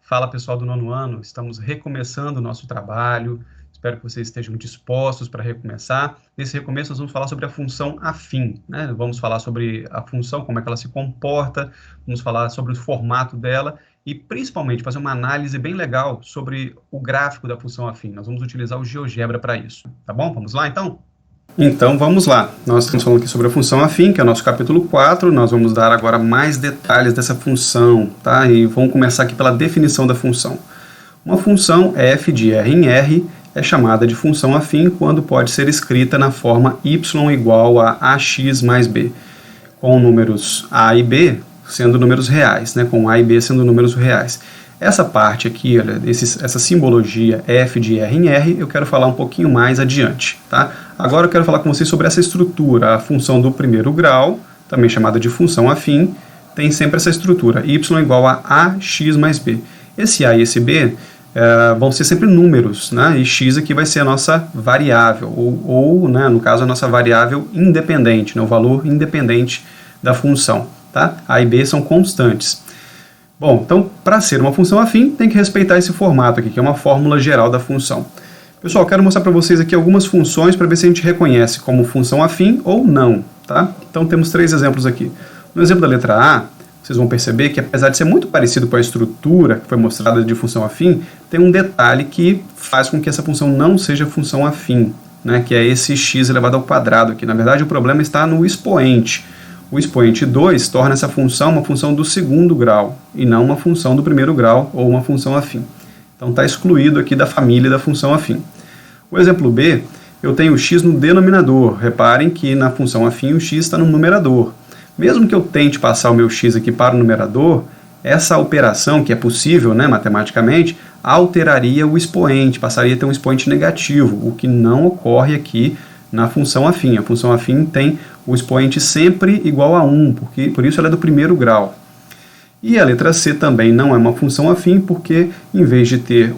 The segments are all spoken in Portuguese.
Fala pessoal do nono ano, estamos recomeçando o nosso trabalho, espero que vocês estejam dispostos para recomeçar. Nesse recomeço nós vamos falar sobre a função afim, né? Vamos falar sobre a função, como é que ela se comporta, vamos falar sobre o formato dela e principalmente fazer uma análise bem legal sobre o gráfico da função afim. Nós vamos utilizar o GeoGebra para isso, tá bom? Vamos lá então? Então, vamos lá. Nós estamos falando aqui sobre a função afim, que é o nosso capítulo 4. Nós vamos dar agora mais detalhes dessa função, tá? E vamos começar aqui pela definição da função. Uma função f de R em R é chamada de função afim quando pode ser escrita na forma y igual a ax mais b, com números a e b sendo números reais, né? Com a e b sendo números reais. Essa parte aqui, olha, essa simbologia f de R em R, eu quero falar um pouquinho mais adiante, tá? Agora eu quero falar com vocês sobre essa estrutura, a função do primeiro grau, também chamada de função afim, tem sempre essa estrutura, y igual a ax mais b. Esse a e esse b vão ser sempre números, né? E x aqui vai ser a nossa variável, ou né, no caso, a nossa variável independente, né? O valor independente da função, tá? A e b são constantes. Bom, então, para ser uma função afim, tem que respeitar esse formato aqui, que é uma fórmula geral da função. Pessoal, quero mostrar para vocês aqui algumas funções para ver se a gente reconhece como função afim ou não, tá? Então, temos 3 exemplos aqui. No exemplo da letra A, vocês vão perceber que, apesar de ser muito parecido com a estrutura que foi mostrada de função afim, tem um detalhe que faz com que essa função não seja função afim, né? Que é esse x elevado ao quadrado aqui. Na verdade, o problema está no expoente. O expoente 2 torna essa função uma função do segundo grau e não uma função do primeiro grau ou uma função afim. Então está excluído aqui da família da função afim. O exemplo B, eu tenho o x no denominador. Reparem que na função afim o x está no numerador. Mesmo que eu tente passar o meu x aqui para o numerador, essa operação, que é possível, né, matematicamente, alteraria o expoente, passaria a ter um expoente negativo, o que não ocorre aqui na função afim. A função afim tem o expoente sempre igual a 1, por isso ela é do primeiro grau. E a letra C também não é uma função afim, porque em vez de ter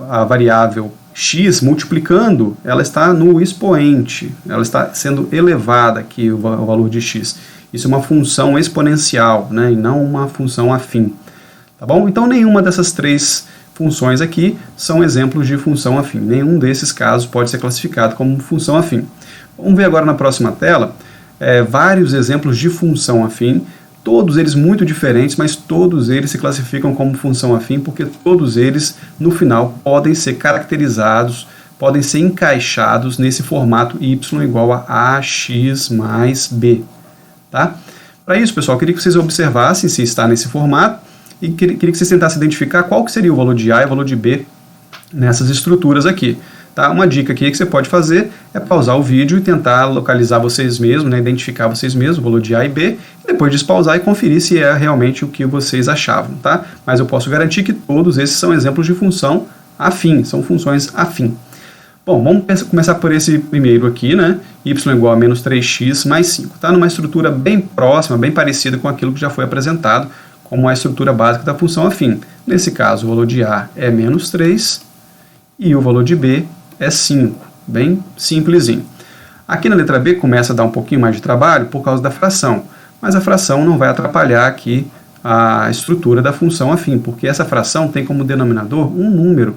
a variável x multiplicando, ela está no expoente, ela está sendo elevada aqui o valor de x. Isso é uma função exponencial, né, e não uma função afim. Tá bom? Então nenhuma dessas 3 funções aqui são exemplos de função afim. Nenhum desses casos pode ser classificado como função afim. Vamos ver agora na próxima tela vários exemplos de função afim, todos eles muito diferentes, mas todos eles se classificam como função afim porque todos eles, no final, podem ser caracterizados, podem ser encaixados nesse formato y igual a ax mais b. Tá? Para isso, pessoal, eu queria que vocês observassem se está nesse formato e queria que vocês tentassem identificar qual que seria o valor de A e o valor de B nessas estruturas aqui. Tá? Uma dica aqui que você pode fazer é pausar o vídeo e tentar localizar vocês mesmos, né, identificar vocês mesmos o valor de A e B, e depois despausar e conferir se é realmente o que vocês achavam. Tá? Mas eu posso garantir que todos esses são exemplos de função afim, são funções afim. Bom, vamos começar por esse primeiro aqui, né? Y igual a menos 3x mais 5. Está numa estrutura bem próxima, bem parecida com aquilo que já foi apresentado como a estrutura básica da função afim. Nesse caso, o valor de A é menos 3 e o valor de B é 5. Bem simplesinho. Aqui na letra B começa a dar um pouquinho mais de trabalho por causa da fração, mas a fração não vai atrapalhar aqui a estrutura da função afim, porque essa fração tem como denominador um número,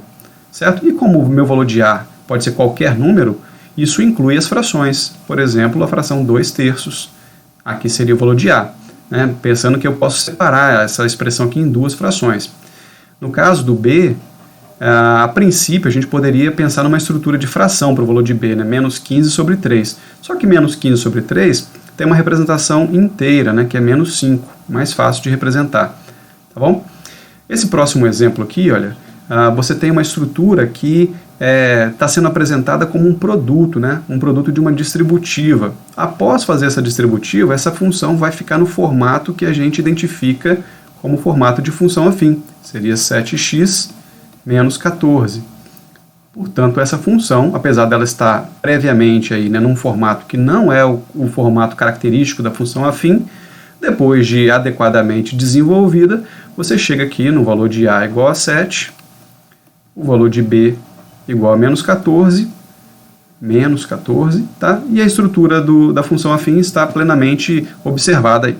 certo? E como o meu valor de A pode ser qualquer número, isso inclui as frações. Por exemplo, a fração 2/3. Aqui seria o valor de A, né? Pensando que eu posso separar essa expressão aqui em 2 frações. No caso do B, a princípio a gente poderia pensar numa estrutura de fração para o valor de B, né? Menos 15 sobre 3. Só que menos 15 sobre 3 tem uma representação inteira, né? Que é menos 5, mais fácil de representar. Tá bom? Esse próximo exemplo aqui, olha, você tem uma estrutura que está sendo apresentada como um produto, né? Um produto de uma distributiva. Após fazer essa distributiva, essa função vai ficar no formato que a gente identifica como formato de função afim. Seria 7x menos 14. Portanto, essa função, apesar dela estar previamente aí, né, num formato que não é o formato característico da função afim, depois de adequadamente desenvolvida, você chega aqui no valor de A igual a 7, o valor de B igual a menos 14, tá? E a estrutura da função afim está plenamente observada aí.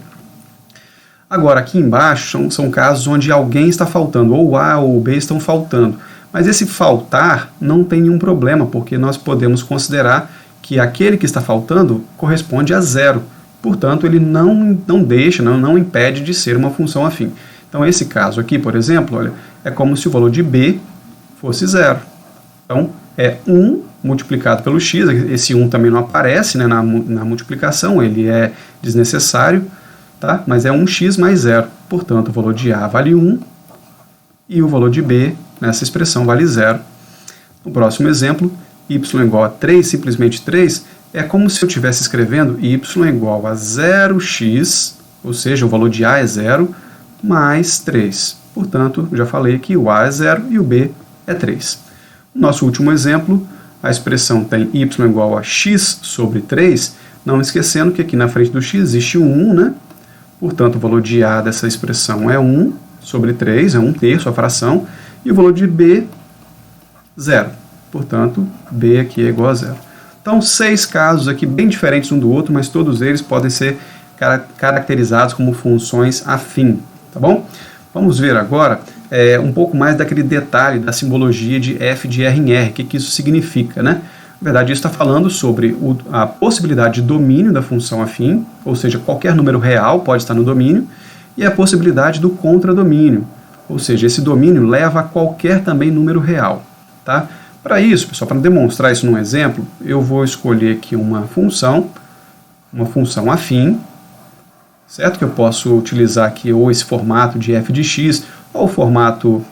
Agora, aqui embaixo são casos onde alguém está faltando, ou A ou B estão faltando. Mas esse faltar não tem nenhum problema, porque nós podemos considerar que aquele que está faltando corresponde a zero. Portanto, ele não deixa, não impede de ser uma função afim. Então, esse caso aqui, por exemplo, olha, é como se o valor de B fosse zero. Então, é 1 multiplicado pelo x, esse 1 também não aparece, né, na multiplicação, ele é desnecessário, tá? Mas é 1x mais 0. Portanto, o valor de A vale 1 e o valor de B, nessa expressão, vale 0. No próximo exemplo, y igual a 3, simplesmente 3, é como se eu estivesse escrevendo y igual a 0x, ou seja, o valor de A é 0, mais 3. Portanto, já falei que o A é 0 e o B é 3. No nosso último exemplo, a expressão tem y igual a x sobre 3, não esquecendo que aqui na frente do x existe um 1, né? Portanto, o valor de A dessa expressão é 1 sobre 3, é 1/3 a fração, e o valor de B, 0. Portanto, B aqui é igual a 0. Então, 6 casos aqui bem diferentes um do outro, mas todos eles podem ser caracterizados como funções afim, tá bom? Vamos ver agora um pouco mais daquele detalhe da simbologia de f de R em R, o que isso significa, né? Na verdade, isso está falando sobre a possibilidade de domínio da função afim, ou seja, qualquer número real pode estar no domínio, e a possibilidade do contradomínio, ou seja, esse domínio leva a qualquer também número real, tá? Para isso, pessoal, para demonstrar isso num exemplo, eu vou escolher aqui uma função afim, certo? Que eu posso utilizar aqui ou esse formato de f de x, ou o formato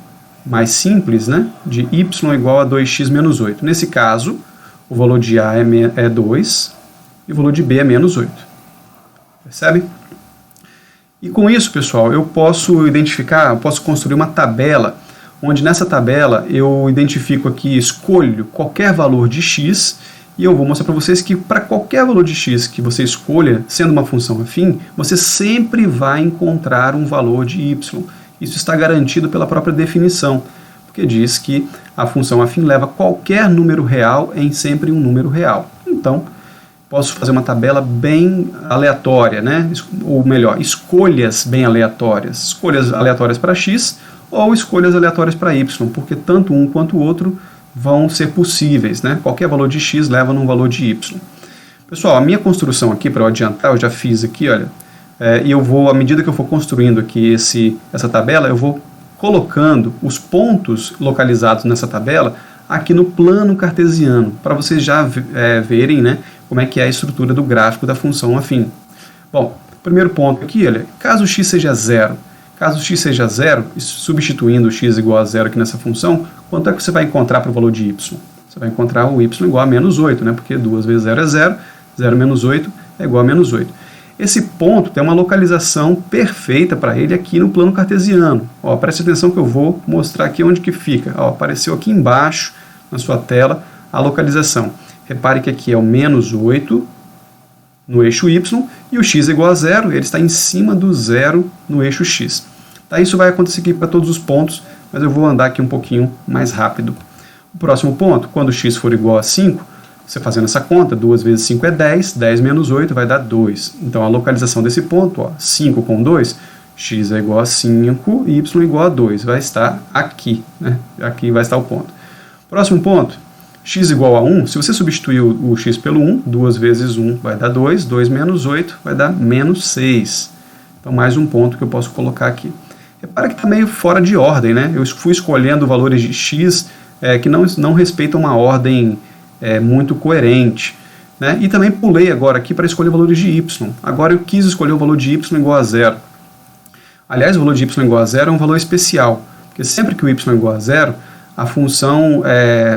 mais simples, né, de y igual a 2x menos 8. Nesse caso, o valor de A é 2 e o valor de B é menos 8. Percebe? E com isso, pessoal, eu posso construir uma tabela, onde nessa tabela eu identifico aqui, escolho qualquer valor de x, e eu vou mostrar para vocês que para qualquer valor de x que você escolha, sendo uma função afim, você sempre vai encontrar um valor de y. Isso está garantido pela própria definição, porque diz que a função afim leva qualquer número real em sempre um número real. Então, posso fazer uma tabela bem aleatória, né? Ou melhor, escolhas bem aleatórias. Escolhas aleatórias para x ou escolhas aleatórias para y, porque tanto um quanto o outro vão ser possíveis, né? Qualquer valor de x leva num valor de y. Pessoal, a minha construção aqui, para eu adiantar, eu já fiz aqui, olha, e eu vou, à medida que eu for construindo aqui essa tabela, eu vou colocando os pontos localizados nessa tabela aqui no plano cartesiano, para vocês já verem, né, como é que é a estrutura do gráfico da função afim. Bom, primeiro ponto aqui, olha, caso x seja zero, substituindo x igual a zero aqui nessa função, quanto é que você vai encontrar para o valor de y? Você vai encontrar o y igual a menos 8, né, porque 2 vezes 0 é 0, 0 menos 8 é igual a menos 8. Esse ponto tem uma localização perfeita para ele aqui no plano cartesiano. Ó, preste atenção que eu vou mostrar aqui onde que fica. Ó, apareceu aqui embaixo na sua tela a localização. Repare que aqui é o menos 8 no eixo y e o x é igual a 0, ele está em cima do 0 no eixo x. Tá, isso vai acontecer aqui para todos os pontos, mas eu vou andar aqui um pouquinho mais rápido. O próximo ponto, quando x for igual a 5, você fazendo essa conta, 2 vezes 5 é 10, 10 menos 8 vai dar 2. Então, a localização desse ponto, ó, 5 com 2, x é igual a 5 e y igual a 2. Vai estar aqui, né? Aqui vai estar o ponto. Próximo ponto, x igual a 1. Se você substituir o x pelo 1, 2 vezes 1 vai dar 2, 2 menos 8 vai dar menos 6. Então, mais um ponto que eu posso colocar aqui. Repara que está meio fora de ordem, né? Eu fui escolhendo valores de x que não respeitam uma ordem muito coerente, né? E também pulei agora aqui para escolher valores de y. Agora eu quis escolher o valor de y igual a 0. Aliás, o valor de y igual a 0 é um valor especial, porque sempre que o y é igual a 0, a função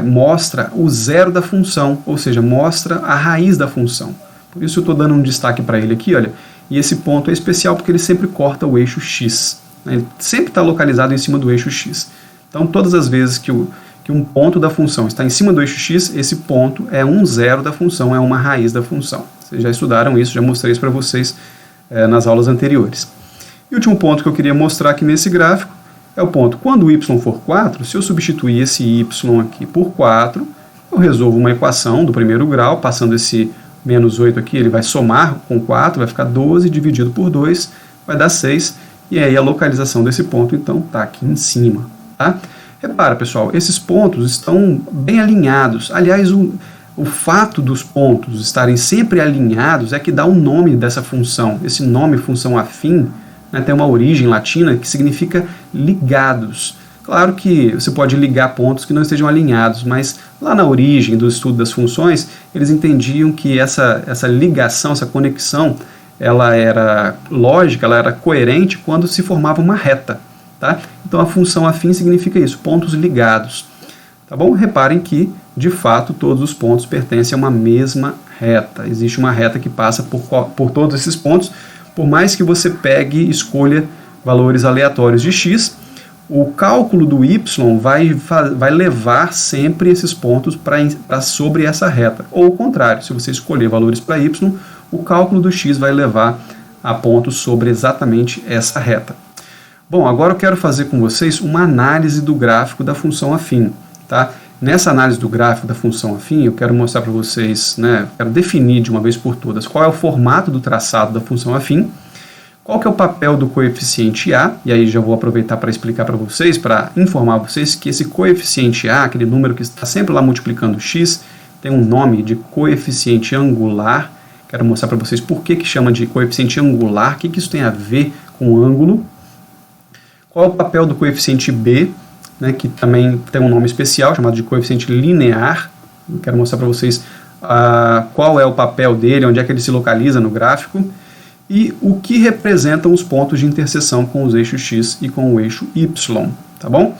mostra o zero da função, ou seja, mostra a raiz da função. Por isso eu estou dando um destaque para ele aqui, olha, e esse ponto é especial porque ele sempre corta o eixo x, né? Ele sempre está localizado em cima do eixo x. Então, todas as vezes que um ponto da função está em cima do eixo x, esse ponto é um zero da função, é uma raiz da função. Vocês já estudaram isso, já mostrei isso para vocês nas aulas anteriores. E o último ponto que eu queria mostrar aqui nesse gráfico é o ponto, quando o y for 4, se eu substituir esse y aqui por 4, eu resolvo uma equação do primeiro grau, passando esse menos 8 aqui, ele vai somar com 4, vai ficar 12 dividido por 2, vai dar 6, e aí a localização desse ponto, então, está aqui em cima, tá? Repara, pessoal, esses pontos estão bem alinhados. Aliás, o fato dos pontos estarem sempre alinhados é que dá o nome dessa função. Esse nome, função afim, né, tem uma origem latina que significa ligados. Claro que você pode ligar pontos que não estejam alinhados, mas lá na origem do estudo das funções, eles entendiam que essa ligação, essa conexão, ela era lógica, ela era coerente quando se formava uma reta. Tá? Então a função afim significa isso, pontos ligados. Tá bom? Reparem que, de fato, todos os pontos pertencem a uma mesma reta. Existe uma reta que passa por todos esses pontos, por mais que você pegue e escolha valores aleatórios de x, o cálculo do y vai levar sempre esses pontos para sobre essa reta. Ou o contrário, se você escolher valores para y, o cálculo do x vai levar a pontos sobre exatamente essa reta. Bom, agora eu quero fazer com vocês uma análise do gráfico da função afim. Tá? Nessa análise do gráfico da função afim, eu quero mostrar para vocês, quero definir de uma vez por todas qual é o formato do traçado da função afim, qual que é o papel do coeficiente A, e aí já vou aproveitar para explicar para vocês, para informar vocês que esse coeficiente A, aquele número que está sempre lá multiplicando x, tem um nome de coeficiente angular. Quero mostrar para vocês por que chama de coeficiente angular, o que isso tem a ver com o ângulo. Qual é o papel do coeficiente B, que também tem um nome especial, chamado de coeficiente linear. Eu quero mostrar para vocês qual é o papel dele, onde é que ele se localiza no gráfico, e o que representam os pontos de interseção com os eixos x e com o eixo y, tá bom?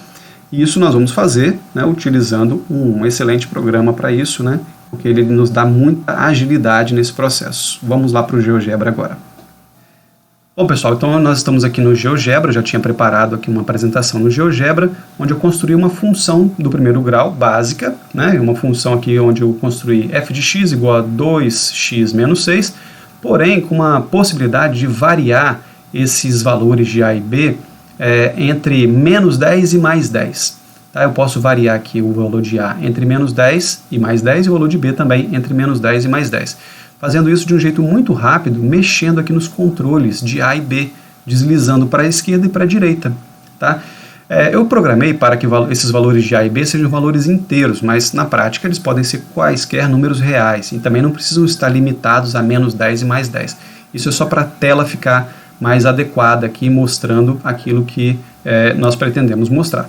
E isso nós vamos fazer, utilizando um excelente programa para isso, porque ele nos dá muita agilidade nesse processo. Vamos lá para o GeoGebra agora. Bom, pessoal, então nós estamos aqui no GeoGebra, eu já tinha preparado aqui uma apresentação no GeoGebra, onde eu construí uma função do primeiro grau, básica, uma função aqui onde eu construí f de x igual a 2x menos 6, porém com uma possibilidade de variar esses valores de a e b entre menos 10 e mais 10. Tá? Eu posso variar aqui o valor de a entre menos 10 e mais 10 e o valor de b também entre menos 10 e mais 10. Fazendo isso de um jeito muito rápido, mexendo aqui nos controles de A e B, deslizando para a esquerda e para a direita. Tá? Eu programei para que esses valores de A e B sejam valores inteiros, mas na prática eles podem ser quaisquer números reais e também não precisam estar limitados a menos 10 e mais 10. Isso é só para a tela ficar mais adequada aqui, mostrando aquilo que nós pretendemos mostrar.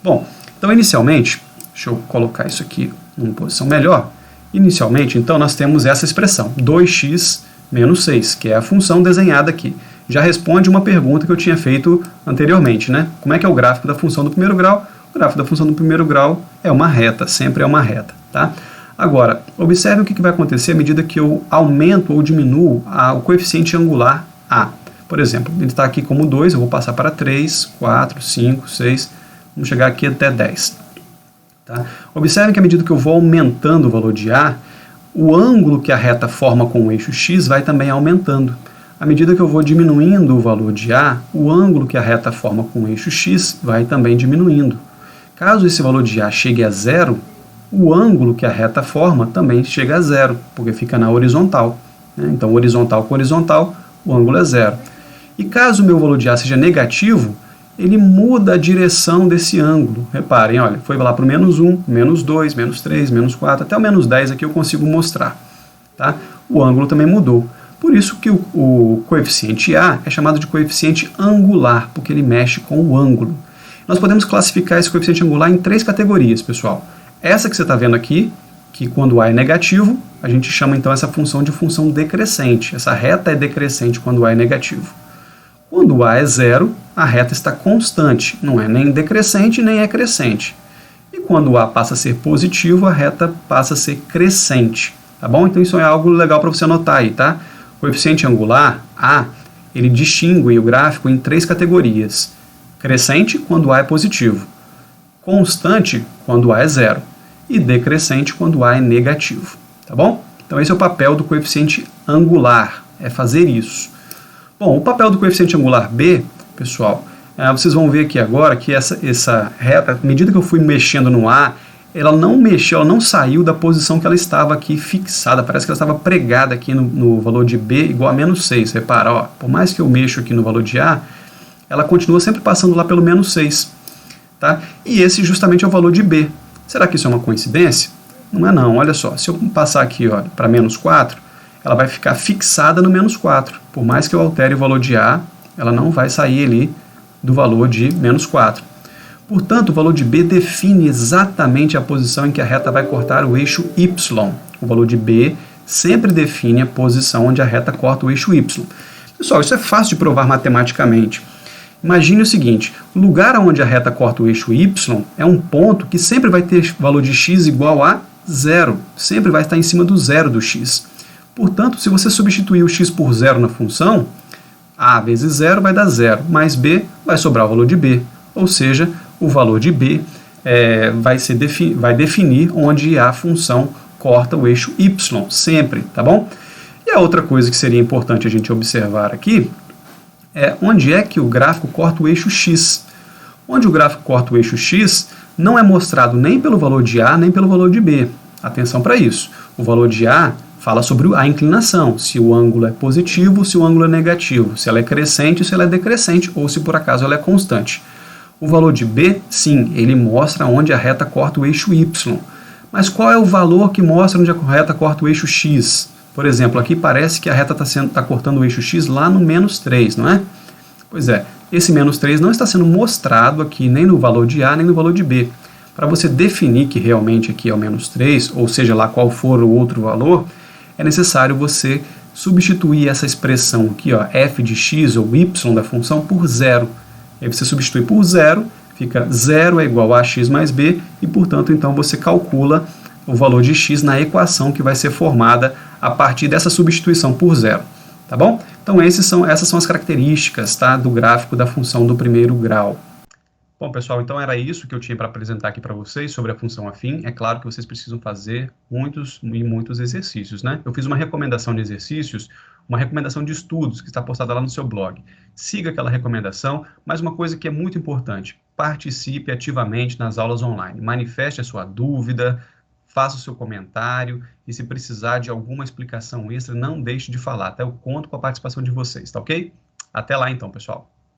Bom, então inicialmente, deixa eu colocar isso aqui numa posição melhor. Inicialmente, então, nós temos essa expressão, 2x menos 6, que é a função desenhada aqui. Já responde uma pergunta que eu tinha feito anteriormente, Como é que é o gráfico da função do primeiro grau? O gráfico da função do primeiro grau é uma reta, sempre é uma reta, tá? Agora, observe o que vai acontecer à medida que eu aumento ou diminuo o coeficiente angular A. Por exemplo, ele está aqui como 2, eu vou passar para 3, 4, 5, 6, vamos chegar aqui até 10. Tá? Observe que à medida que eu vou aumentando o valor de A, o ângulo que a reta forma com o eixo x vai também aumentando. À medida que eu vou diminuindo o valor de A, o ângulo que a reta forma com o eixo x vai também diminuindo. Caso esse valor de A chegue a zero, o ângulo que a reta forma também chega a zero, porque fica na horizontal. Então, horizontal com horizontal, o ângulo é zero. E caso o meu valor de A seja negativo, ele muda a direção desse ângulo. Reparem, olha, foi lá para o menos 1, menos 2, menos 3, menos 4, até o menos 10 aqui eu consigo mostrar. Tá? O ângulo também mudou. Por isso que o coeficiente A é chamado de coeficiente angular, porque ele mexe com o ângulo. Nós podemos classificar esse coeficiente angular em 3 categorias, pessoal. Essa que você está vendo aqui, que quando A é negativo, a gente chama então essa função de função decrescente. Essa reta é decrescente quando A é negativo. Quando A é zero, a reta está constante, não é nem decrescente nem é crescente. E quando A passa a ser positivo, a reta passa a ser crescente. Tá bom? Então isso é algo legal para você anotar aí, tá? O coeficiente angular, A, ele distingue o gráfico em 3 categorias. Crescente, quando A é positivo. Constante, quando A é zero. E decrescente, quando A é negativo. Tá bom? Então esse é o papel do coeficiente angular, é fazer isso. Bom, o papel do coeficiente angular B, pessoal, vocês vão ver aqui agora que essa reta, à medida que eu fui mexendo no A, ela não mexeu, ela não saiu da posição que ela estava aqui fixada, parece que ela estava pregada aqui no valor de B igual a menos 6. Repara, ó, por mais que eu mexo aqui no valor de A, ela continua sempre passando lá pelo menos 6. Tá? E esse justamente é o valor de B. Será que isso é uma coincidência? Não é não, olha só, se eu passar aqui para menos 4, ela vai ficar fixada no menos 4. Por mais que eu altere o valor de A, ela não vai sair ali do valor de menos 4. Portanto, o valor de B define exatamente a posição em que a reta vai cortar o eixo Y. O valor de B sempre define a posição onde a reta corta o eixo Y. Pessoal, isso é fácil de provar matematicamente. Imagine o seguinte, o lugar onde a reta corta o eixo Y é um ponto que sempre vai ter valor de x igual a 0. Sempre vai estar em cima do zero do x. Portanto, se você substituir o x por zero na função, A vezes 0 vai dar 0, mais B vai sobrar o valor de B. Ou seja, o valor de B vai definir onde a função corta o eixo Y, sempre, tá bom? E a outra coisa que seria importante a gente observar aqui é onde é que o gráfico corta o eixo X. Onde o gráfico corta o eixo X não é mostrado nem pelo valor de A, nem pelo valor de B. Atenção para isso. O valor de A fala sobre a inclinação, se o ângulo é positivo, se o ângulo é negativo, se ela é crescente, se ela é decrescente, ou se por acaso ela é constante. O valor de B, sim, ele mostra onde a reta corta o eixo Y. Mas qual é o valor que mostra onde a reta corta o eixo X? Por exemplo, aqui parece que a reta está cortando o eixo X lá no menos 3, não é? Pois é, esse menos 3 não está sendo mostrado aqui nem no valor de A, nem no valor de B. Para você definir que realmente aqui é o menos 3, ou seja lá qual for o outro valor, é necessário você substituir essa expressão aqui, ó, f de x ou y da função por 0. Aí você substitui por 0, fica 0 é igual a x mais b, e portanto então você calcula o valor de x na equação que vai ser formada a partir dessa substituição por 0. Tá bom? Então essas são as características, tá, do gráfico da função do primeiro grau. Bom, pessoal, então era isso que eu tinha para apresentar aqui para vocês sobre a função afim. É claro que vocês precisam fazer muitos e muitos exercícios, né? Eu fiz uma recomendação de exercícios, uma recomendação de estudos que está postada lá no seu blog. Siga aquela recomendação, mas uma coisa que é muito importante, participe ativamente nas aulas online. Manifeste a sua dúvida, faça o seu comentário e se precisar de alguma explicação extra, não deixe de falar, até eu conto com a participação de vocês, tá ok? Até lá então, pessoal.